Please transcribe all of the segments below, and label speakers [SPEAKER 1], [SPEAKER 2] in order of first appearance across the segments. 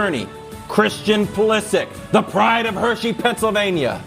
[SPEAKER 1] attorney, Christian Pulisic, the pride of Hershey, Pennsylvania,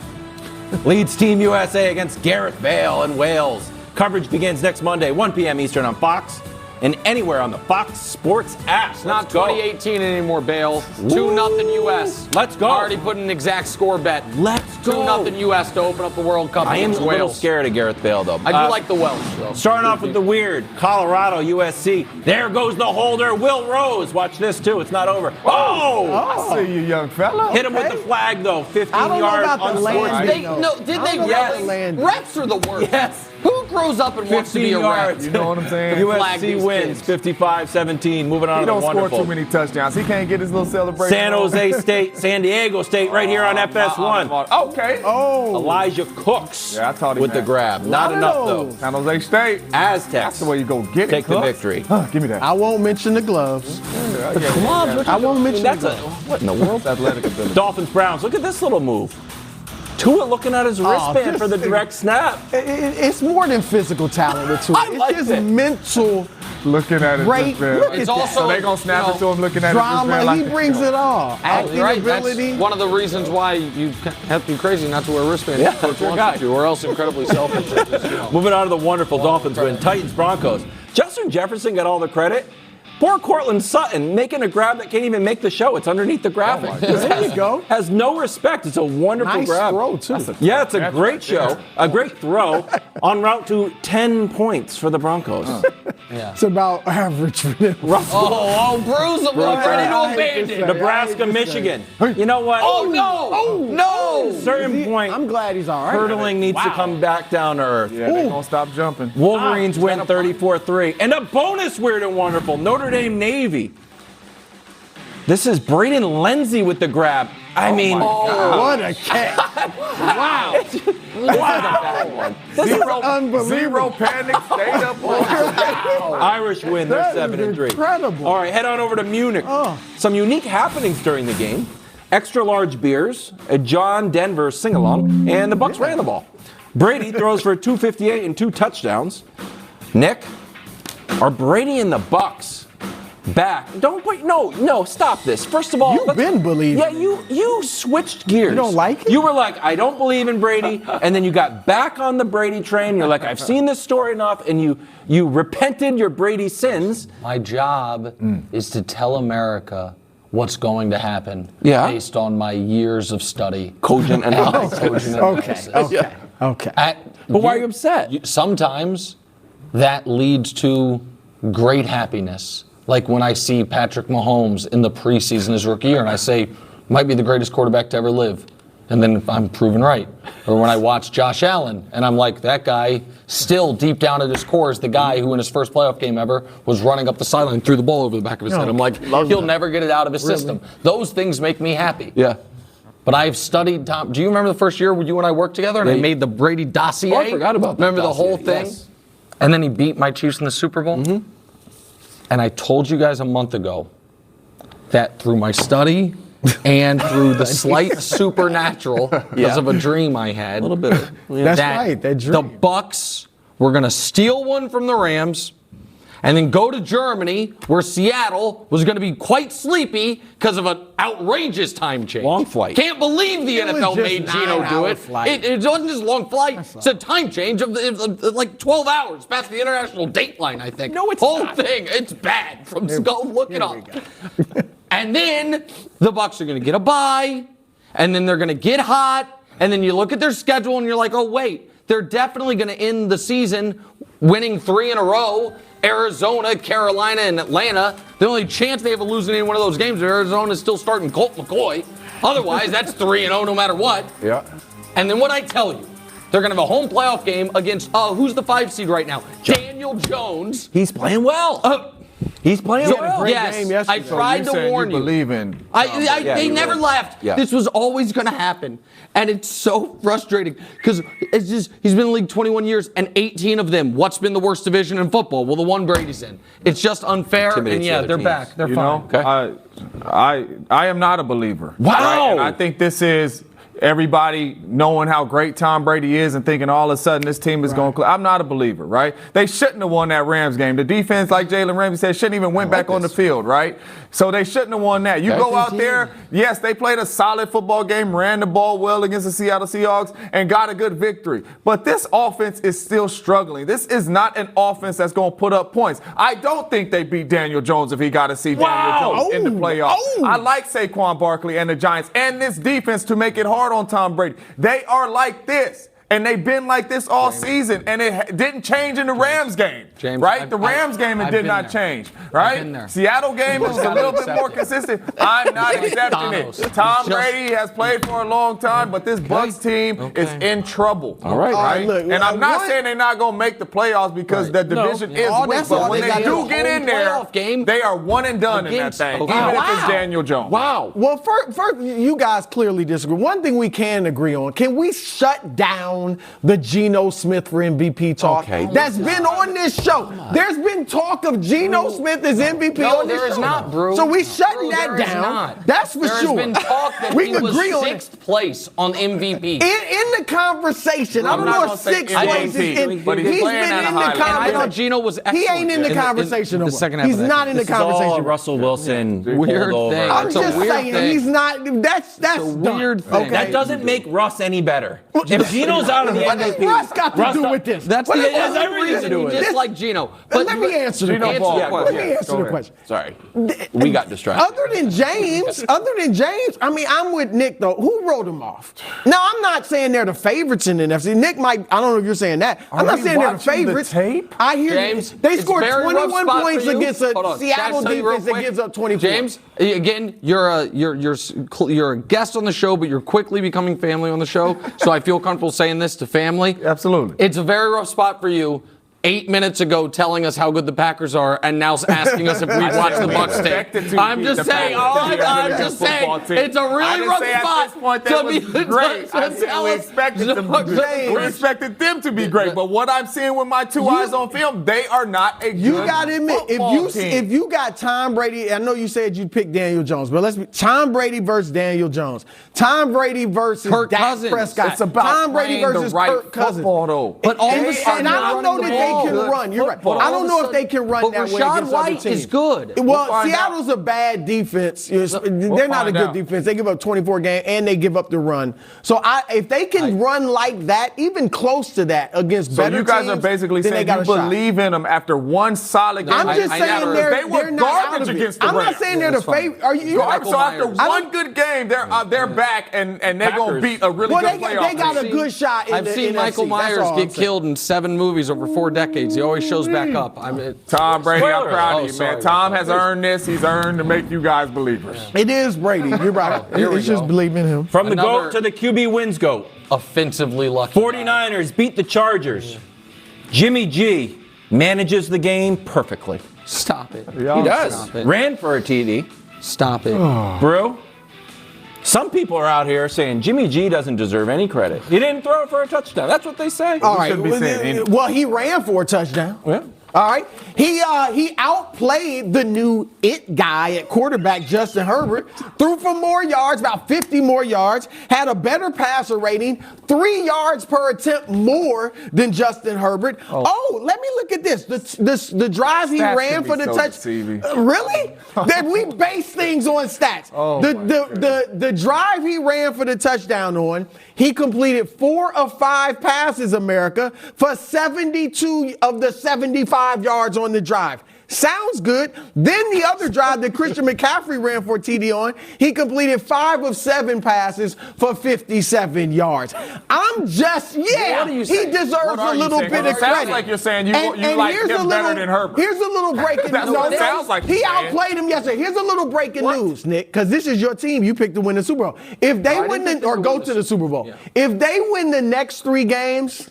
[SPEAKER 1] leads Team USA against Gareth Bale in Wales. Coverage begins next Monday, 1 p.m. Eastern on Fox and anywhere on the Fox Sports app.
[SPEAKER 2] It's not 2018 anymore, Bale. 2-0 U.S.
[SPEAKER 1] Let's go.
[SPEAKER 2] Already put an exact score bet.
[SPEAKER 1] Let's go.
[SPEAKER 2] 2-0 U.S. to open up the World Cup
[SPEAKER 1] I am
[SPEAKER 2] against
[SPEAKER 1] a little
[SPEAKER 2] Wales.
[SPEAKER 1] scared of Gareth Bale, though.
[SPEAKER 2] I do like the Welsh, though.
[SPEAKER 1] Starting off with the weird, Colorado, USC. There goes the holder, Will Rose. Watch this, too. It's not over. Oh!
[SPEAKER 3] I see you, young fella.
[SPEAKER 1] Hit him with the flag, though. 15
[SPEAKER 4] I don't know
[SPEAKER 1] yards
[SPEAKER 4] about the
[SPEAKER 1] unscored.
[SPEAKER 4] landing.
[SPEAKER 2] Did they
[SPEAKER 1] Yes.
[SPEAKER 2] really? Refs are the worst.
[SPEAKER 1] Yes.
[SPEAKER 2] Who grows up and wants to be a
[SPEAKER 1] 15
[SPEAKER 2] ref?
[SPEAKER 1] yards.
[SPEAKER 3] You know what I'm saying?
[SPEAKER 2] Flag
[SPEAKER 1] USC
[SPEAKER 2] these
[SPEAKER 1] wins
[SPEAKER 2] kids.
[SPEAKER 1] 55-17. Moving on
[SPEAKER 3] He
[SPEAKER 1] to the
[SPEAKER 3] don't score
[SPEAKER 1] wonderful.
[SPEAKER 3] too many touchdowns. He can't get his little celebration.
[SPEAKER 1] San Jose State, San Diego State, right here on FS1.
[SPEAKER 3] Okay.
[SPEAKER 1] Elijah Cooks
[SPEAKER 3] Yeah, I taught him
[SPEAKER 1] with the
[SPEAKER 3] that.
[SPEAKER 1] grab. Not enough, though.
[SPEAKER 3] San Jose State.
[SPEAKER 1] Aztecs
[SPEAKER 3] That's the way you go get it.
[SPEAKER 1] take the
[SPEAKER 3] Cook.
[SPEAKER 1] victory.
[SPEAKER 3] Give me that.
[SPEAKER 4] I won't mention the gloves.
[SPEAKER 1] Gloves?
[SPEAKER 4] I won't mention
[SPEAKER 1] That's
[SPEAKER 4] the
[SPEAKER 1] a,
[SPEAKER 4] gloves.
[SPEAKER 1] what in the world?
[SPEAKER 3] Athletic ability.
[SPEAKER 1] Dolphins, Browns. Look at this little move. Tua looking at his wristband
[SPEAKER 4] this
[SPEAKER 1] for the
[SPEAKER 4] thing-
[SPEAKER 1] direct snap.
[SPEAKER 4] It's more than physical talent with Tua.
[SPEAKER 1] I like
[SPEAKER 4] It's just
[SPEAKER 1] that.
[SPEAKER 4] mental
[SPEAKER 3] Looking at it.
[SPEAKER 4] Great. Look
[SPEAKER 2] It's
[SPEAKER 4] at
[SPEAKER 2] also,
[SPEAKER 3] So they gonna snap
[SPEAKER 2] you know,
[SPEAKER 3] it to him looking at his
[SPEAKER 4] drama.
[SPEAKER 3] wristband like
[SPEAKER 4] He brings it all. Acting
[SPEAKER 2] Right, that's
[SPEAKER 4] ability.
[SPEAKER 2] one of the reasons why you have to be crazy not to wear wristbands.
[SPEAKER 1] Yeah,
[SPEAKER 2] Coach
[SPEAKER 1] your
[SPEAKER 2] wants
[SPEAKER 1] guy.
[SPEAKER 2] you to, or else incredibly selfish.
[SPEAKER 1] Moving on to the wonderful Dolphins win. Titans, Broncos. Justin Jefferson got all the credit. Poor Cortland Sutton making a grab that can't even make the show. It's underneath the graphic.
[SPEAKER 4] There you go.
[SPEAKER 1] Has no respect. It's a wonderful
[SPEAKER 4] Nice
[SPEAKER 1] grab.
[SPEAKER 4] throw, too.
[SPEAKER 1] Yeah, it's a
[SPEAKER 3] That's
[SPEAKER 1] great
[SPEAKER 3] right
[SPEAKER 1] show.
[SPEAKER 3] there.
[SPEAKER 1] A great throw on route to 10 points for the Broncos.
[SPEAKER 4] It's about average for them.
[SPEAKER 2] Oh, bruise him. I'm ready to abandon.
[SPEAKER 1] Nebraska, Michigan. You know what?
[SPEAKER 2] Oh, no. Oh, no.
[SPEAKER 1] Certain point,
[SPEAKER 4] I'm glad he's all right.
[SPEAKER 1] hurdling needs to come back down to earth.
[SPEAKER 3] Yeah, they gonna stop jumping.
[SPEAKER 1] Wolverines win 34-3. And a bonus weird and wonderful. Notre Dame Navy. This is Braden Lenzy with the grab. I mean,
[SPEAKER 4] What a catch.
[SPEAKER 1] wow. This is
[SPEAKER 4] Unbelievable.
[SPEAKER 3] Zero panic, stayed up on
[SPEAKER 1] Irish win. They're
[SPEAKER 4] That is
[SPEAKER 1] 7-3.
[SPEAKER 4] incredible.
[SPEAKER 1] All right, head on over to Munich. Some unique happenings during the game. Extra large beers, a John Denver sing-along, and the Bucs ran the ball. Brady throws for 258 and 2 touchdowns. Nick, are Brady and the Bucs back? Don't put no, stop this. First of all,
[SPEAKER 4] You've been believing.
[SPEAKER 1] Yeah, you switched gears.
[SPEAKER 4] You don't like it?
[SPEAKER 1] You were like, I don't believe in Brady, and then you got back on the Brady train. You're like, I've seen this story enough, and you repented your Brady sins.
[SPEAKER 2] My job is to tell America what's going to happen based on my years of study.
[SPEAKER 1] Cogent analysis.
[SPEAKER 4] Okay.
[SPEAKER 1] But why are you upset?
[SPEAKER 2] Sometimes that leads to great happiness. Like when I see Patrick Mahomes in the preseason his rookie year and I say, might be the greatest quarterback to ever live. And then I'm proven right. Or when I watch Josh Allen and I'm like, that guy still deep down at his core is the guy who in his first playoff game ever was running up the sideline and threw the ball over the back of his head. I'm like, he'll never get it out of his system. Those things make me happy.
[SPEAKER 1] Yeah.
[SPEAKER 2] But I've studied Tom. Do you remember the first year when you and I worked together and I made the Brady dossier?
[SPEAKER 1] Oh, I forgot about that
[SPEAKER 2] Remember the
[SPEAKER 1] dossier,
[SPEAKER 2] whole thing?
[SPEAKER 1] yes.
[SPEAKER 2] And then he beat my Chiefs in the Super Bowl? Mm-hmm. And I told you guys a month ago that through my study and through the slight supernatural because of a dream I had.
[SPEAKER 1] A little bit.
[SPEAKER 4] That's right, that dream.
[SPEAKER 2] The Bucs were going to steal one from the Rams and then go to Germany where Seattle was going to be quite sleepy because of an outrageous time change.
[SPEAKER 1] Long flight.
[SPEAKER 2] Can't believe the
[SPEAKER 4] It was
[SPEAKER 2] NFL
[SPEAKER 4] just
[SPEAKER 2] made Gino do
[SPEAKER 4] 9-hour
[SPEAKER 2] it.
[SPEAKER 4] flight.
[SPEAKER 2] It wasn't just a long flight. It's a time change of like 12 hours past the international date line, I think.
[SPEAKER 1] No, it's
[SPEAKER 2] Whole
[SPEAKER 1] not.
[SPEAKER 2] thing. It's bad. Go look it up. And then the Bucs are going to get a bye, and then they're going to get hot, and then you look at their schedule and you're like, oh wait, they're definitely going to end the season winning 3 in a row. Arizona, Carolina, and Atlanta. The only chance they have of losing any one of those games is Arizona's still starting Colt McCoy. Otherwise, that's 3-0 no matter what.
[SPEAKER 3] Yeah.
[SPEAKER 2] And then what I tell you, they're going to have a home playoff game against, who's the 5 seed right now? Daniel Jones.
[SPEAKER 1] He's playing well. He's playing well.
[SPEAKER 4] great
[SPEAKER 2] Yes,
[SPEAKER 4] game yesterday.
[SPEAKER 2] I tried to warn you.
[SPEAKER 3] Believe in.
[SPEAKER 2] They
[SPEAKER 1] you
[SPEAKER 2] never
[SPEAKER 1] would.
[SPEAKER 2] left.
[SPEAKER 1] Yeah.
[SPEAKER 2] This was always going to happen. And it's so frustrating because it's just, he's been in the league 21 years and 18 of them. What's been the worst division in football? Well, the one Brady's in. It's just unfair.
[SPEAKER 1] Intimidates
[SPEAKER 2] And
[SPEAKER 1] the
[SPEAKER 2] yeah,
[SPEAKER 1] other
[SPEAKER 2] they're
[SPEAKER 1] teams.
[SPEAKER 2] back. They're
[SPEAKER 3] You
[SPEAKER 2] fine.
[SPEAKER 3] know, I am not a believer.
[SPEAKER 1] Wow.
[SPEAKER 3] Right? And I think this is, everybody knowing how great Tom Brady is and thinking all of a sudden this team is going to. I'm not a believer, right? They shouldn't have won that Rams game. The defense, like Jalen Ramsey said, shouldn't even went back on the field, right? So they shouldn't have won that. You go out there, yes, they played a solid football game, ran the ball well against the Seattle Seahawks, and got a good victory. But this offense is still struggling. This is not an offense that's going to put up points. I don't think they beat Daniel Jones if he got to see Daniel Jones in the playoffs. I like Saquon Barkley and the Giants and this defense to make it hard on Tom Brady. They are like this. And they've been like this all season, and it didn't change in the Rams game, right? The Rams game, it did not change, right? Seattle game is a little bit more consistent. I'm not accepting it. Tom Brady has played for a long time, but this Bucs team is in trouble.
[SPEAKER 1] All right.
[SPEAKER 3] And I'm not saying they're not going to make the playoffs because the division is weak, but when they do get in there, they are one and done in that thing, even if it's Daniel Jones.
[SPEAKER 1] Wow.
[SPEAKER 4] Well, first, you guys clearly disagree. One thing we can agree on, can we shut down the Geno Smith for MVP talk that's been on this show? There's been talk of Geno Smith as MVP on this show.
[SPEAKER 2] There is not, Brew.
[SPEAKER 4] So we shutting that down. That's for sure.
[SPEAKER 2] There's been talk that
[SPEAKER 4] we
[SPEAKER 2] he was
[SPEAKER 4] agree on
[SPEAKER 2] sixth place on MVP.
[SPEAKER 4] In the conversation, I don't know if sixth place is in,
[SPEAKER 3] but
[SPEAKER 4] he's been in the conversation.
[SPEAKER 2] I thought Geno was excellent.
[SPEAKER 4] He ain't in the conversation no more. He's not in the conversation.
[SPEAKER 1] All Russell Wilson
[SPEAKER 2] Weird thing.
[SPEAKER 4] I'm
[SPEAKER 2] It's a
[SPEAKER 4] just
[SPEAKER 2] weird
[SPEAKER 4] saying,
[SPEAKER 2] thing.
[SPEAKER 4] he's not. That's
[SPEAKER 2] a weird
[SPEAKER 4] done.
[SPEAKER 2] thing.
[SPEAKER 4] Okay.
[SPEAKER 1] That doesn't make Russ any better. If Geno's out of the
[SPEAKER 4] What does
[SPEAKER 1] MVP,
[SPEAKER 4] Russ got to do with this?
[SPEAKER 2] That's
[SPEAKER 4] What
[SPEAKER 2] the
[SPEAKER 4] does
[SPEAKER 2] only reason you dislike Geno.
[SPEAKER 4] Let me answer the question. Let me answer the question.
[SPEAKER 1] Sorry, we got distracted.
[SPEAKER 4] Other than James, I mean, I'm with Nick though. Who wrote him off? Now, I'm not saying they're the favorites in the NFC. Nick might. I don't know if you're saying that. I'm not saying they're the favorites. I hear
[SPEAKER 2] James,
[SPEAKER 4] they scored
[SPEAKER 2] it's very
[SPEAKER 4] 21
[SPEAKER 2] rough spot
[SPEAKER 4] points
[SPEAKER 2] for you.
[SPEAKER 4] against a
[SPEAKER 2] Hold on.
[SPEAKER 4] Seattle
[SPEAKER 2] Can I tell you real
[SPEAKER 4] defense that
[SPEAKER 2] quick?
[SPEAKER 4] gives up 24.
[SPEAKER 2] James, again, you're a guest on the show, but you're quickly becoming family on the show. So I feel comfortable saying this to family.
[SPEAKER 3] Absolutely.
[SPEAKER 2] It's a very rough spot for you. 8 minutes ago telling us how good the Packers are and now asking us if we've watched the Bucs tape. I'm just saying, it's a really rough spot to be
[SPEAKER 3] great. We expected them to be great. We expected them to be great. But what I'm seeing with my two eyes on film, they are not a good
[SPEAKER 4] You got to admit,
[SPEAKER 3] football team.
[SPEAKER 4] if you got Tom Brady, I know you said you'd pick Daniel Jones, but let's be Tom Brady versus Daniel Jones. Tom Brady versus
[SPEAKER 2] Kirk
[SPEAKER 4] Dak
[SPEAKER 2] Cousins.
[SPEAKER 4] Prescott.
[SPEAKER 3] It's about
[SPEAKER 4] Tom Brady
[SPEAKER 3] playing
[SPEAKER 4] versus
[SPEAKER 3] the right
[SPEAKER 4] Kirk Cousins.
[SPEAKER 3] football, though.
[SPEAKER 2] But all of a sudden,
[SPEAKER 4] and I don't know that they can
[SPEAKER 3] Good
[SPEAKER 4] run. You're right.
[SPEAKER 3] football.
[SPEAKER 4] I don't know if they can run
[SPEAKER 2] But
[SPEAKER 4] that way
[SPEAKER 2] Rachaad
[SPEAKER 4] against
[SPEAKER 2] White
[SPEAKER 4] other teams.
[SPEAKER 2] is good.
[SPEAKER 4] Well,
[SPEAKER 3] find
[SPEAKER 4] Seattle's a bad defense. They're not a
[SPEAKER 3] find
[SPEAKER 4] good
[SPEAKER 3] out.
[SPEAKER 4] defense. They give up 24 games and they give up the run. So if they can run like that, even close to that against
[SPEAKER 3] So
[SPEAKER 4] better
[SPEAKER 3] you guys
[SPEAKER 4] teams,
[SPEAKER 3] are basically
[SPEAKER 4] then they
[SPEAKER 3] saying
[SPEAKER 4] got
[SPEAKER 3] you
[SPEAKER 4] a shot.
[SPEAKER 3] believe in them after one solid game.
[SPEAKER 4] I'm just saying
[SPEAKER 3] they were
[SPEAKER 4] they're not out
[SPEAKER 3] garbage
[SPEAKER 4] of it.
[SPEAKER 3] against the
[SPEAKER 4] I'm
[SPEAKER 3] Rams.
[SPEAKER 4] not saying they're the favorite. Are you?
[SPEAKER 3] So after one good game, they're back and they're going to beat a really
[SPEAKER 4] Well,
[SPEAKER 3] good
[SPEAKER 4] they
[SPEAKER 3] playoff
[SPEAKER 4] got a
[SPEAKER 3] team.
[SPEAKER 4] good shot in
[SPEAKER 2] I've
[SPEAKER 4] the
[SPEAKER 2] seen
[SPEAKER 4] NFC.
[SPEAKER 2] Michael
[SPEAKER 4] That's
[SPEAKER 2] Myers
[SPEAKER 4] all I'm
[SPEAKER 2] get
[SPEAKER 4] saying.
[SPEAKER 2] killed in 7 movies over 4 decades. He always shows back up.
[SPEAKER 3] Tom Brady, I'm
[SPEAKER 1] Spoiler.
[SPEAKER 3] proud
[SPEAKER 2] Oh,
[SPEAKER 3] of you,
[SPEAKER 2] sorry.
[SPEAKER 3] man. Tom has earned this. He's earned to make you guys believers.
[SPEAKER 4] It is Brady. You're right.
[SPEAKER 2] Here we
[SPEAKER 4] It's just
[SPEAKER 2] go.
[SPEAKER 4] believe in him.
[SPEAKER 1] From the
[SPEAKER 2] Another-
[SPEAKER 1] GOAT to the QB wins GOAT.
[SPEAKER 2] Offensively lucky.
[SPEAKER 1] 49ers beat the Chargers. Jimmy G manages the game perfectly.
[SPEAKER 2] Stop it.
[SPEAKER 1] He does.
[SPEAKER 2] Stop it.
[SPEAKER 1] Ran for a TD.
[SPEAKER 2] Stop it.
[SPEAKER 1] Brew, some people are out here saying Jimmy G doesn't deserve any credit. He didn't throw it for a touchdown. That's what they say.
[SPEAKER 4] All right.
[SPEAKER 3] shouldn't be saying anything.
[SPEAKER 4] Well, he ran for a touchdown.
[SPEAKER 1] Yeah.
[SPEAKER 4] All right. He outplayed the new it guy at quarterback, Justin Herbert. Threw for more yards, about 50 more yards. Had a better passer rating, 3 yards per attempt more than Justin Herbert. Oh, let me look at this. The drive he
[SPEAKER 3] Stats
[SPEAKER 4] ran
[SPEAKER 3] can be
[SPEAKER 4] for the
[SPEAKER 3] so
[SPEAKER 4] touch.
[SPEAKER 3] deceiving.
[SPEAKER 4] Really? That we base things on stats. The drive he ran for the touchdown on, he completed 4 of 5 passes, America, for 72 of the 75 yards on the drive. Sounds good. Then the other drive that Christian McCaffrey ran for a TD on, he completed 5 of 7 passes for 57 yards. I'm just,
[SPEAKER 2] What are you
[SPEAKER 4] he
[SPEAKER 2] saying?
[SPEAKER 4] deserves
[SPEAKER 3] What are
[SPEAKER 4] a
[SPEAKER 3] you
[SPEAKER 4] little
[SPEAKER 3] saying?
[SPEAKER 4] bit
[SPEAKER 3] It
[SPEAKER 4] of
[SPEAKER 3] sounds
[SPEAKER 4] credit.
[SPEAKER 3] like you're saying you like
[SPEAKER 4] here's
[SPEAKER 3] him
[SPEAKER 4] a
[SPEAKER 3] better
[SPEAKER 4] little-
[SPEAKER 3] than Herbert.
[SPEAKER 4] Here's a little breaking
[SPEAKER 3] That's
[SPEAKER 4] news.
[SPEAKER 3] what it sounds like
[SPEAKER 4] He
[SPEAKER 3] you're saying.
[SPEAKER 4] outplayed him yesterday. Here's a little breaking news, Nick, because this is your team. You picked to win the Super Bowl. If they win or go to the Super Bowl, if they win the next 3 games,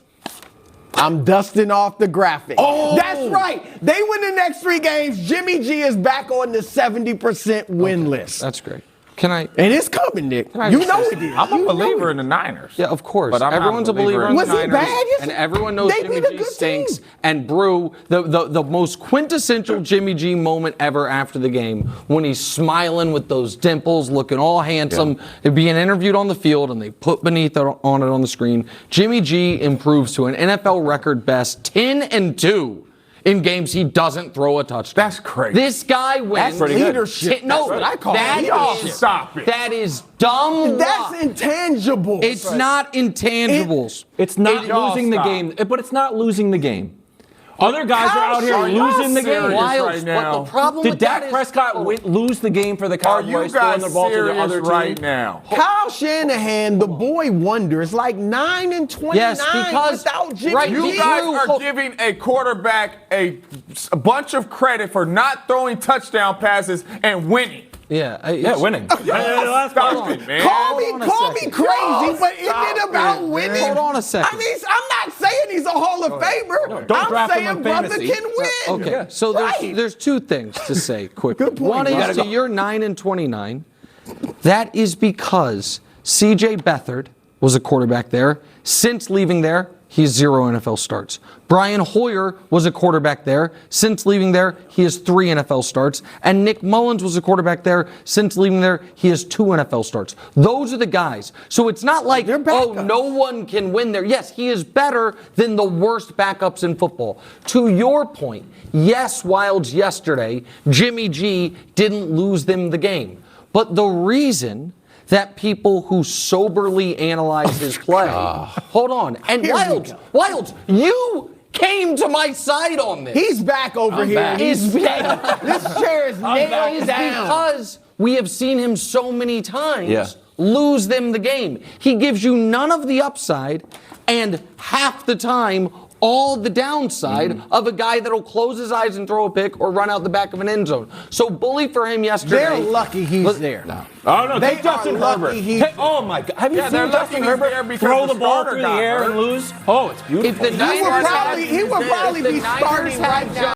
[SPEAKER 4] I'm dusting off the graphic. Oh, that's right. They win the next 3 games. Jimmy G is back on the 70% win list.
[SPEAKER 2] That's great. Can I?
[SPEAKER 4] And it's coming, Nick. You know it is.
[SPEAKER 3] I'm a
[SPEAKER 4] You know
[SPEAKER 3] believer
[SPEAKER 4] it.
[SPEAKER 3] in the Niners.
[SPEAKER 2] Yeah, of course.
[SPEAKER 3] But I'm not
[SPEAKER 2] Everyone's a believer in the
[SPEAKER 4] Was he
[SPEAKER 2] Niners.
[SPEAKER 4] bad yesterday?
[SPEAKER 2] And everyone knows
[SPEAKER 4] They
[SPEAKER 2] Jimmy
[SPEAKER 4] beat a
[SPEAKER 2] G
[SPEAKER 4] good
[SPEAKER 2] stinks.
[SPEAKER 4] team.
[SPEAKER 2] And Brew, the most quintessential Jimmy G moment ever after the game, when he's smiling with those dimples, looking all handsome, being interviewed on the field, and they put beneath on it on the screen. Jimmy G improves to an NFL record best 10-2. In games he doesn't throw a touchdown.
[SPEAKER 3] That's crazy.
[SPEAKER 2] This guy wins.
[SPEAKER 1] That's pretty good.
[SPEAKER 4] Leadership.
[SPEAKER 2] No,
[SPEAKER 4] That's what I call
[SPEAKER 2] that
[SPEAKER 4] leadership.
[SPEAKER 2] is-
[SPEAKER 3] Stop it.
[SPEAKER 2] That is dumb
[SPEAKER 4] That's
[SPEAKER 2] luck.
[SPEAKER 4] intangible.
[SPEAKER 2] It's not intangibles.
[SPEAKER 1] It's not
[SPEAKER 3] Y'all
[SPEAKER 1] losing the
[SPEAKER 3] stop.
[SPEAKER 1] game, but it's not losing the game. Other guys are out here
[SPEAKER 4] Kyle
[SPEAKER 1] losing the
[SPEAKER 3] serious
[SPEAKER 1] game.
[SPEAKER 3] right
[SPEAKER 2] Wiles,
[SPEAKER 3] now.
[SPEAKER 2] but the problem
[SPEAKER 1] Did
[SPEAKER 2] with that
[SPEAKER 1] Dak
[SPEAKER 2] is-
[SPEAKER 1] Prescott lose the game for the
[SPEAKER 3] Are you
[SPEAKER 1] Cowboys throwing
[SPEAKER 3] guys
[SPEAKER 1] the ball to the other
[SPEAKER 3] serious
[SPEAKER 1] team?
[SPEAKER 3] right now?
[SPEAKER 4] Kyle Shanahan, the boy wonder, is like 9-29
[SPEAKER 2] Yes, because
[SPEAKER 4] without Jimmy
[SPEAKER 2] right,
[SPEAKER 4] G.
[SPEAKER 3] You guys are
[SPEAKER 2] Drew-
[SPEAKER 3] giving a quarterback a bunch of credit for not throwing touchdown passes and winning.
[SPEAKER 2] Yeah,
[SPEAKER 1] Winning.
[SPEAKER 3] Stop it, man.
[SPEAKER 4] Call me
[SPEAKER 2] on a
[SPEAKER 4] crazy,
[SPEAKER 3] Y'all
[SPEAKER 4] but isn't
[SPEAKER 3] stop
[SPEAKER 4] it about
[SPEAKER 3] it,
[SPEAKER 4] winning?
[SPEAKER 3] man.
[SPEAKER 2] Hold on a second.
[SPEAKER 4] I mean, I'm not saying he's a Hall of Famer.
[SPEAKER 1] don't
[SPEAKER 4] I'm
[SPEAKER 1] draft him
[SPEAKER 4] saying
[SPEAKER 1] in
[SPEAKER 4] brother
[SPEAKER 1] fantasy.
[SPEAKER 4] can win.
[SPEAKER 2] Okay, so
[SPEAKER 4] Right.
[SPEAKER 2] there's two things to say quickly.
[SPEAKER 4] Good point,
[SPEAKER 2] One is
[SPEAKER 4] Russ.
[SPEAKER 2] to your 9-29. That is because C.J. Beathard was a quarterback there. Since leaving there, he has 0 NFL starts. Brian Hoyer was a quarterback there. Since leaving there, he has 3 NFL starts. And Nick Mullins was a quarterback there. Since leaving there, he has 2 NFL starts. Those are the guys. So it's not like,
[SPEAKER 4] They're
[SPEAKER 2] oh,
[SPEAKER 4] backups.
[SPEAKER 2] no one can win there. Yes, he is better than the worst backups in football. To your point, yes, Wilds yesterday, Jimmy G didn't lose them the game. But the reason that people who soberly analyze his play, hold on, and
[SPEAKER 4] Here we
[SPEAKER 2] Wilds, you came to my side on this.
[SPEAKER 4] He's back over here.
[SPEAKER 1] back.
[SPEAKER 4] He's back. This chair is nailed down.
[SPEAKER 2] Because we have seen him so many times
[SPEAKER 1] Yeah.
[SPEAKER 2] lose them the game. He gives you none of the upside and half the time all the downside of a guy that'll close his eyes and throw a pick or run out the back of an end zone. So bully for him yesterday.
[SPEAKER 4] They're lucky he's
[SPEAKER 2] Look-
[SPEAKER 4] there.
[SPEAKER 1] Oh no,
[SPEAKER 4] They
[SPEAKER 1] take Justin
[SPEAKER 4] are lucky
[SPEAKER 1] Herbert.
[SPEAKER 4] he-
[SPEAKER 1] Hey, oh my God, have you
[SPEAKER 3] Yeah, they're
[SPEAKER 1] seen
[SPEAKER 3] lucky
[SPEAKER 1] Justin
[SPEAKER 3] he's there
[SPEAKER 1] Herbert
[SPEAKER 3] because
[SPEAKER 1] throw
[SPEAKER 3] the
[SPEAKER 1] the ball
[SPEAKER 3] starter
[SPEAKER 1] through the
[SPEAKER 3] got
[SPEAKER 1] air
[SPEAKER 3] hurt.
[SPEAKER 1] and lose? Oh, it's beautiful.
[SPEAKER 2] If the
[SPEAKER 4] He
[SPEAKER 2] Niners
[SPEAKER 4] would
[SPEAKER 2] had-
[SPEAKER 4] probably
[SPEAKER 2] if
[SPEAKER 4] be
[SPEAKER 2] the
[SPEAKER 4] starting
[SPEAKER 2] Niners
[SPEAKER 4] right
[SPEAKER 2] had
[SPEAKER 4] now.